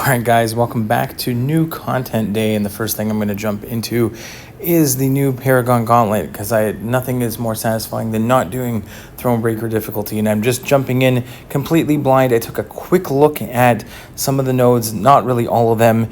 Alright guys, welcome back to new content day, and the first thing I'm going to jump into is the new Paragon Gauntlet, because nothing is more satisfying than not doing Thronebreaker difficulty, and I'm just jumping in completely blind. I took a quick look at some of the nodes, not really all of them,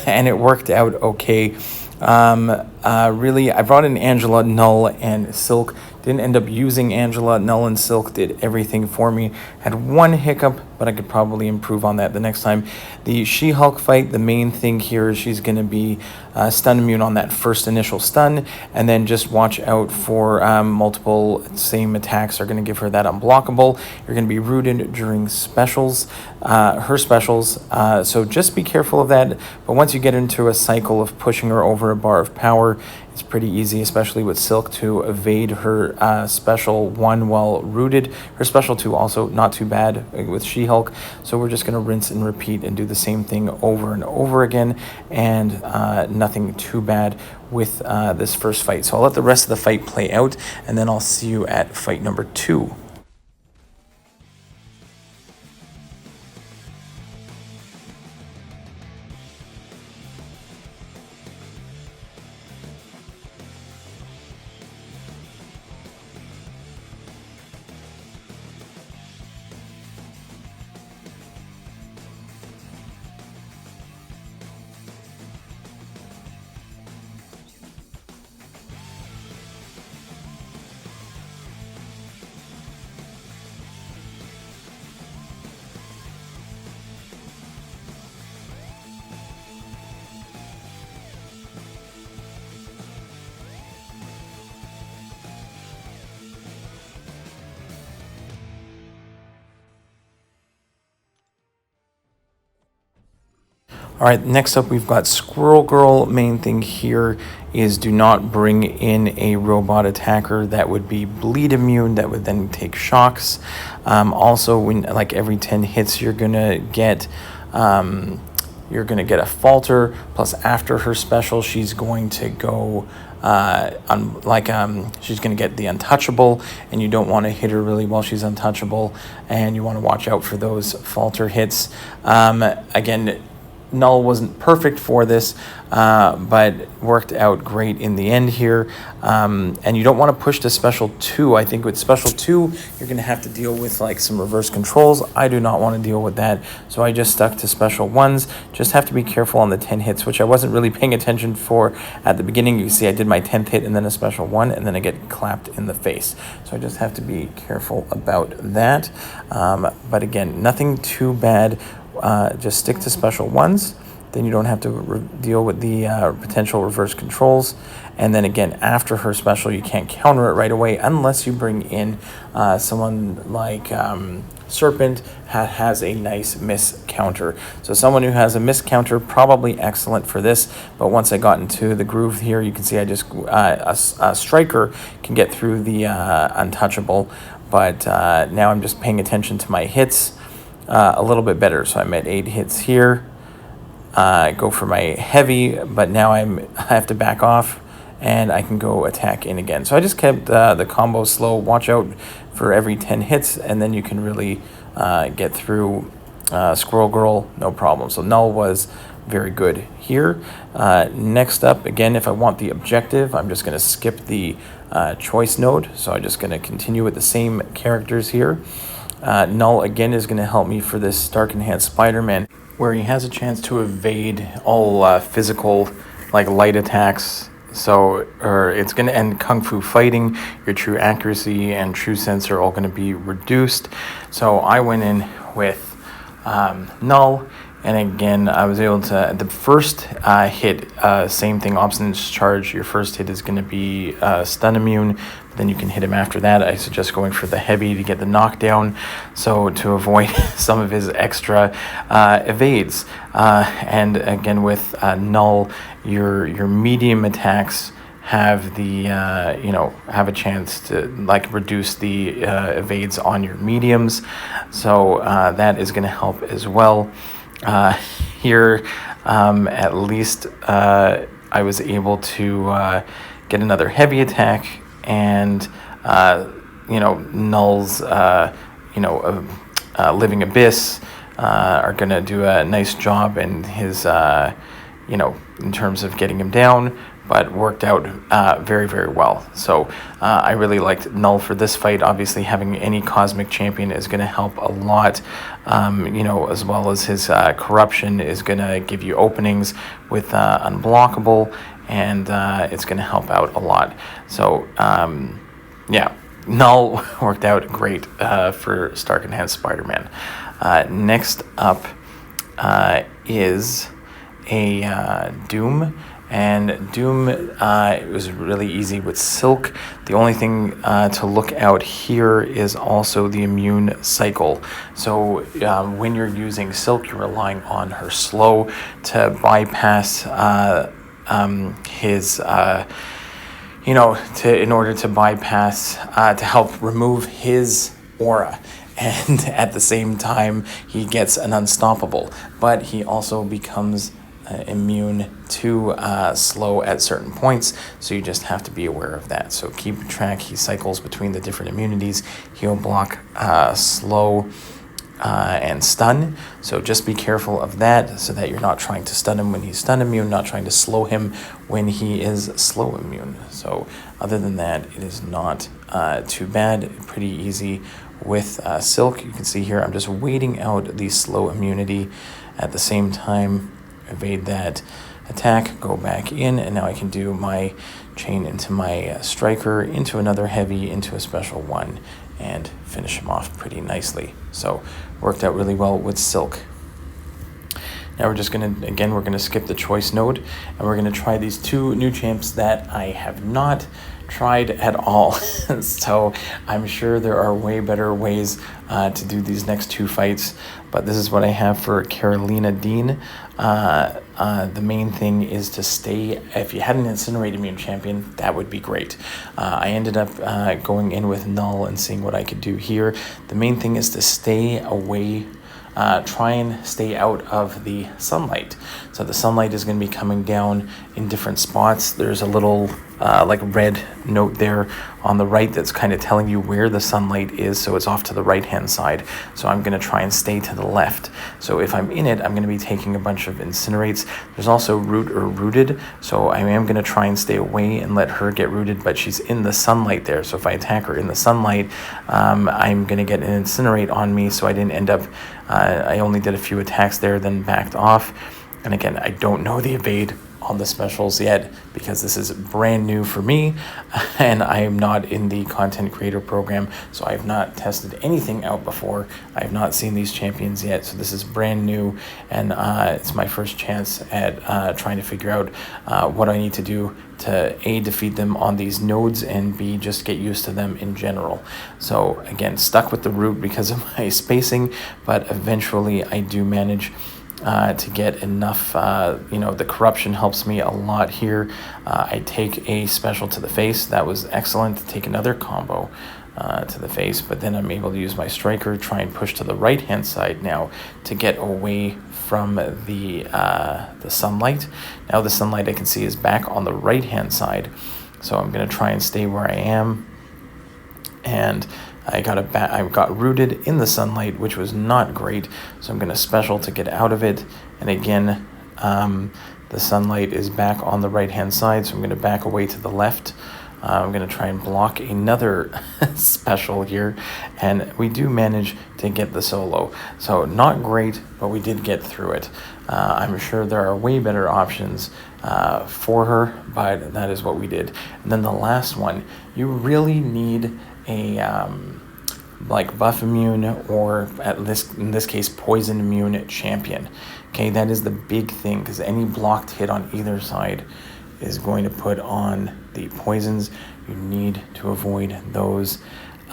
and it worked out okay. Really, I brought in Angela, Null, and Silk. Didn't end up using Angela. Null and Silk did everything for me. Had one hiccup, but I could probably improve on that the next time. The She-Hulk fight, the main thing here is she's going to be stun immune on that first initial stun, and then just watch out for multiple same attacks are going to give her that unblockable. You're going to be rooted during specials, her specials, so just be careful of that. But once you get into a cycle of pushing her over a bar of power, it's pretty easy, especially with Silk, to evade her special 1 while rooted. Her special 2 also not too bad with She-Hulk. So we're just going to rinse and repeat and do the same thing over and over again, and nothing too bad with this first fight. So I'll let the rest of the fight play out, and then I'll see you at fight number 2. All right, next up we've got Squirrel Girl. Main thing here is do not bring in a robot attacker that would be bleed immune, that would then take shocks. Also, when like every 10 hits, you're gonna get a falter. Plus, after her special, she's going to go she's going to get the untouchable, and you don't want to hit her really while she's untouchable, and you want to watch out for those falter hits. Again, Null wasn't perfect for this, but worked out great in the end here. And you don't want to push to special 2. I think with special 2, you're going to have to deal with like some reverse controls. I do not want to deal with that, so I just stuck to special 1s. Just have to be careful on the 10 hits, which I wasn't really paying attention for at the beginning. You see I did my 10th hit and then a special 1, and then I get clapped in the face. So I just have to be careful about that. But again, nothing too bad. Just stick to special 1s, then you don't have to deal with the potential reverse controls. And then again, after her special, you can't counter it right away unless you bring in someone like Serpent has a nice miss counter. So someone who has a miss counter, probably excellent for this. But once I got into the groove here, you can see I just a striker can get through the untouchable. But now I'm just paying attention to my hits a little bit better. So I'm at 8 hits here. Go for my heavy, but now I have to back off, and I can go attack in again. So I just kept the combo slow. Watch out for every 10 hits, and then you can really get through Squirrel Girl, no problem. So Null was very good here. Next up, again, if I want the objective, I'm just going to skip the choice node. So I'm just going to continue with the same characters here. Null, again, is going to help me for this Dark Enhanced Spiderman, where he has a chance to evade all physical, like light attacks. So, it's going to end Kung Fu fighting. Your true accuracy and true sense are all going to be reduced. So I went in with Null, and again, I was able to, the first hit, same thing, Obstinate Charge. Your first hit is going to be stun immune. Then you can hit him after that. I suggest going for the heavy to get the knockdown, so to avoid some of his extra evades. And again, with Null, your medium attacks have the have a chance to like reduce the evades on your mediums. So that is going to help as well. Here, at least I was able to get another heavy attack, and Null's Living Abyss are going to do a nice job in his, in terms of getting him down, but worked out very, very well. So I really liked Null for this fight. Obviously, having any Cosmic Champion is going to help a lot, as well as his Corruption is going to give you openings with Unblockable, and it's going to help out a lot. So, Null worked out great for Stark Enhanced Spider-Man. Next up is a Doom. And Doom, it was really easy with Silk. The only thing to look out here is also the immune cycle. So when you're using Silk, you're relying on her slow to bypass his, in order to bypass, to help remove his aura. And at the same time, he gets an unstoppable, but he also becomes immune to slow at certain points, so you just have to be aware of that. So keep track. He cycles between the different immunities. He'll block slow and stun, so just be careful of that, so that you're not trying to stun him when he's stun immune, not trying to slow him when he is slow immune. So other than that, it is not too bad. Pretty easy with Silk. You can see here I'm just waiting out the slow immunity, at the same time evade that attack, go back in, and now I can do my chain into my striker, into another heavy, into a special one, and finish him off pretty nicely. So worked out really well with Silk. Now we're just going to skip the choice node, and we're going to try these two new champs that I have not tried at all. So I'm sure there are way better ways to do these next two fights, but this is what I have for Karolina Dean. The main thing is to stay, if you had an Incinerate immune champion, that would be great. I ended up going in with Null and seeing what I could do here. The main thing is to stay away, try and stay out of the sunlight. So the sunlight is going to be coming down in different spots. There's a little red note there on the right that's kind of telling you where the sunlight is, so it's off to the right hand side. So I'm going to try and stay to the left. So if I'm in it, I'm going to be taking a bunch of Incinerates. There's also Root or Rooted, so I am going to try and stay away and let her get rooted, but she's in the sunlight there. So if I attack her in the sunlight, I'm going to get an Incinerate on me, so I didn't end up, I only did a few attacks there, then backed off. And again, I don't know the evade on the specials yet, because this is brand new for me, and I am not in the content creator program, so I have not tested anything out before. I have not seen these champions yet, so this is brand new, and it's my first chance at trying to figure out what I need to do to A, defeat them on these nodes, and B, just get used to them in general. So again, stuck with the root because of my spacing, but eventually I do manage to get enough, the corruption helps me a lot here. I take a special to the face. That was excellent. Take another combo to the face, but then I'm able to use my striker, try and push to the right hand side now to get away from the sunlight. Now the sunlight I can see is back on the right hand side, so I'm going to try and stay where I am. And I got rooted in the sunlight, which was not great, so I'm going to special to get out of it. And again, the sunlight is back on the right hand side, so I'm going to back away to the left. I'm going to try and block another special here, and we do manage to get the solo. So not great, but we did get through it. I'm sure there are way better options for her, but that is what we did. And then the last one, you really need a buff immune, or in this case poison immune champion. Okay, that is the big thing, because any blocked hit on either side is going to put on the poisons. You need to avoid those.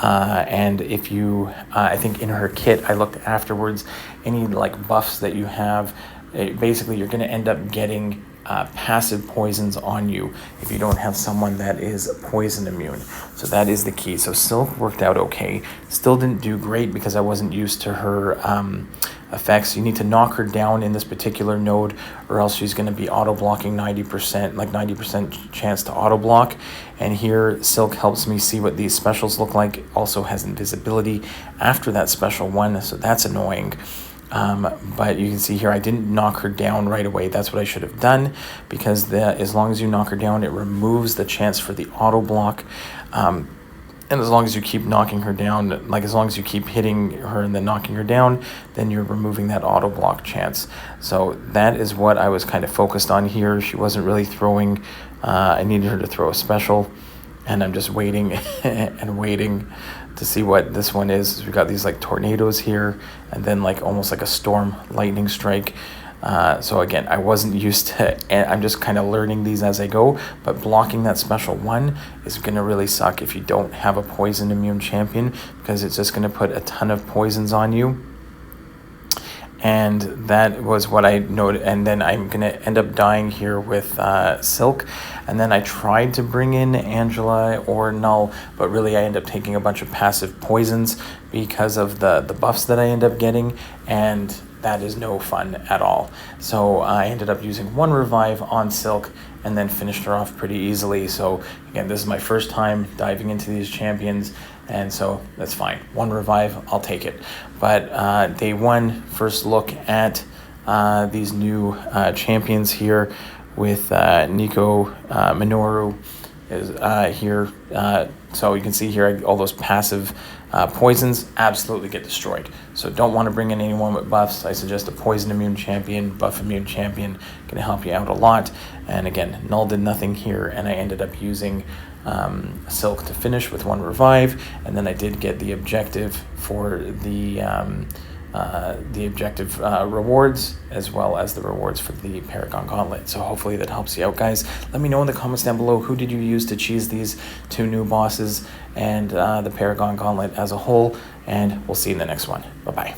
And if you, I think in her kit, I looked afterwards, any buffs that you have, basically you're going to end up getting passive poisons on you if you don't have someone that is poison immune. So that is the key. So Silk worked out okay. Still didn't do great because I wasn't used to her effects. You need to knock her down in this particular node, or else she's going to be auto blocking 90% chance to auto block. And here Silk helps me see what these specials look like. Also has invisibility after that special one, so that's annoying. But you can see here, I didn't knock her down right away. That's what I should have done, because as long as you knock her down, it removes the chance for the auto block. And as long as you keep knocking her down, like as long as you keep hitting her and then knocking her down, then you're removing that auto block chance. So that is what I was kind of focused on here. She wasn't really throwing. I needed her to throw a special, and I'm just waiting and waiting to see what this one is. We got these like tornadoes here, and then like almost like a storm lightning strike. So again, I wasn't used to, and I'm just kind of learning these as I go, but blocking that special one is going to really suck if you don't have a poison immune champion, because it's just going to put a ton of poisons on you. And that was what I noted. And then I'm going to end up dying here with Silk. And then I tried to bring in Angela or Null, but really I end up taking a bunch of passive poisons because of the buffs that I end up getting. And that is no fun at all. So I ended up using 1 revive on Silk and then finished her off pretty easily. So again, this is my first time diving into these champions, and so that's fine. 1 revive, I'll take it. But day 1, first look at these new champions here with Nico Minoru is here. So you can see here all those passive poisons absolutely get destroyed. So don't want to bring in anyone with buffs. I suggest a poison immune champion, buff immune champion, going to help you out a lot. And again, Null did nothing here, and I ended up using Silk to finish with 1 revive, and then I did get the objective for the objective rewards, as well as the rewards for the Paragon Gauntlet. So hopefully that helps you out, guys. Let me know in the comments down below, who did you use to cheese these 2 new bosses and the Paragon Gauntlet as a whole, and we'll see you in the next one. Bye-bye.